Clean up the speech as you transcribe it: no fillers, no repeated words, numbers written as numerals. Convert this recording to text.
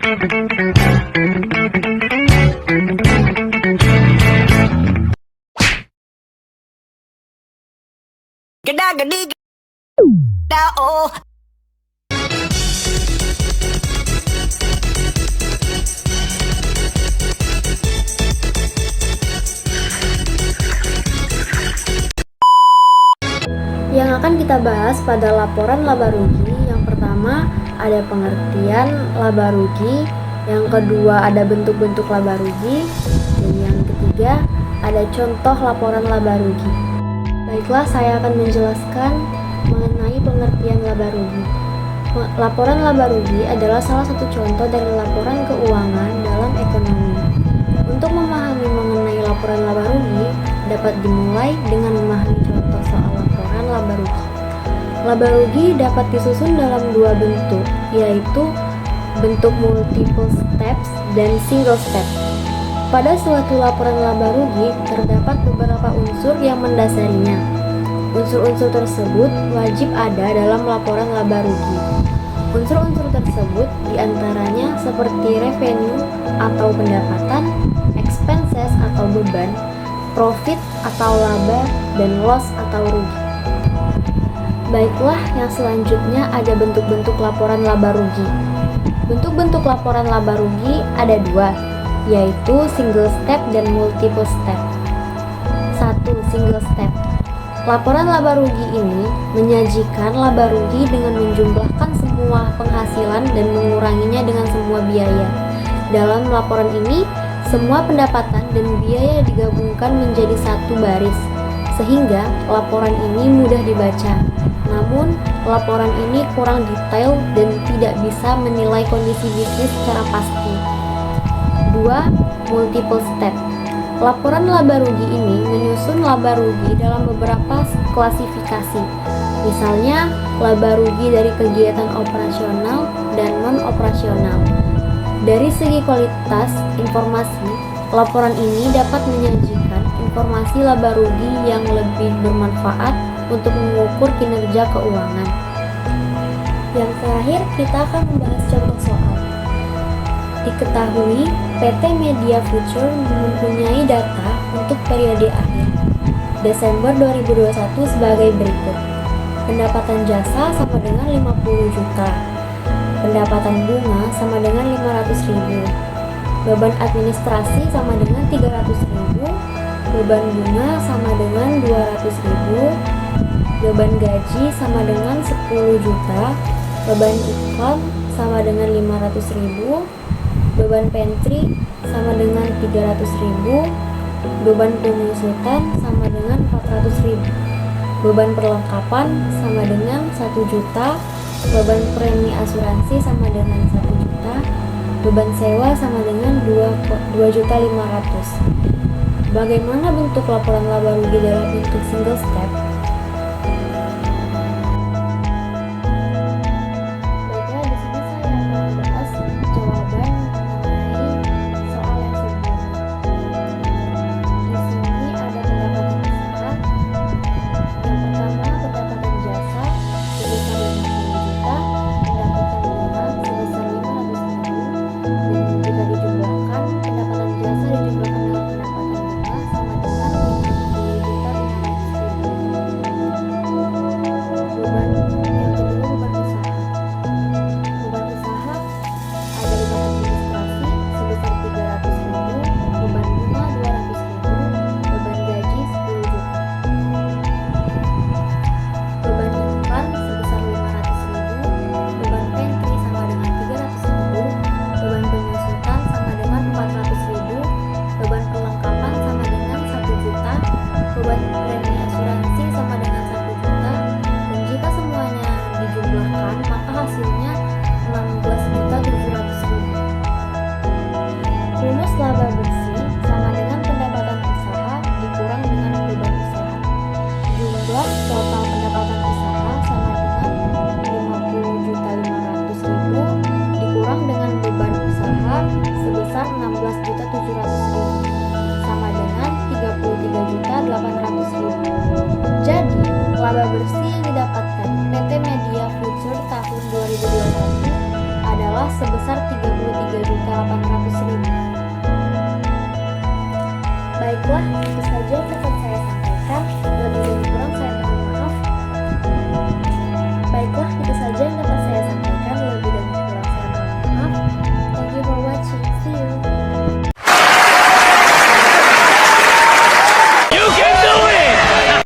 Oh. Yang akan kita bahas pada laporan laba rugi, yang pertama ada pengertian laba rugi, yang kedua ada bentuk-bentuk laba rugi, dan yang ketiga ada contoh laporan laba rugi. Baiklah, saya akan menjelaskan mengenai pengertian laba rugi. Laporan laba rugi adalah salah satu contoh dari laporan keuangan dalam ekonomi. Untuk memahami mengenai laporan laba rugi, dapat dimulai dengan memahami contoh soal laporan laba rugi. Laba rugi dapat disusun dalam dua bentuk, yaitu bentuk multiple steps dan single step. Pada suatu laporan laba rugi, terdapat beberapa unsur yang mendasarinya. Unsur-unsur tersebut wajib ada dalam laporan laba rugi. Unsur-unsur tersebut diantaranya seperti revenue atau pendapatan, expenses atau beban, profit atau laba, dan loss atau rugi. Baiklah, yang selanjutnya ada bentuk-bentuk laporan laba rugi. Bentuk-bentuk laporan laba rugi ada dua, yaitu single step dan multiple step. 1. Single step. Laporan laba rugi ini menyajikan laba rugi dengan menjumlahkan semua penghasilan dan menguranginya dengan semua biaya. Dalam laporan ini, semua pendapatan dan biaya digabungkan menjadi satu baris, sehingga laporan ini mudah dibaca. Namun, laporan ini kurang detail dan tidak bisa menilai kondisi bisnis secara pasti. 2. Multiple step. Laporan laba rugi ini menyusun laba rugi dalam beberapa klasifikasi. Misalnya, laba rugi dari kegiatan operasional dan non-operasional. Dari segi kualitas informasi, laporan ini dapat menyajikan informasi laba rugi yang lebih bermanfaat untuk mengukur kinerja keuangan. Yang terakhir, kita akan membahas contoh soal. Diketahui, PT Media Future mempunyai data untuk periode akhir Desember 2021 sebagai berikut. Pendapatan jasa sama dengan 50 juta. Pendapatan bunga sama dengan 500.000. Beban administrasi sama dengan 300.000. Beban bunga sama dengan 200.000. Beban gaji sama dengan 10 juta. Beban iklan sama dengan 500.000. Beban pantry sama dengan 300.000. Beban pengusutan sama dengan 400.000. Beban perlengkapan sama dengan 1 juta. Beban premi asuransi sama dengan 1 juta. Beban sewa sama dengan 2.500.000. Bagaimana bentuk laporan laba rugi dalam bentuk single step? sekolah sebesar 33.800.000. Baiklah, itu saja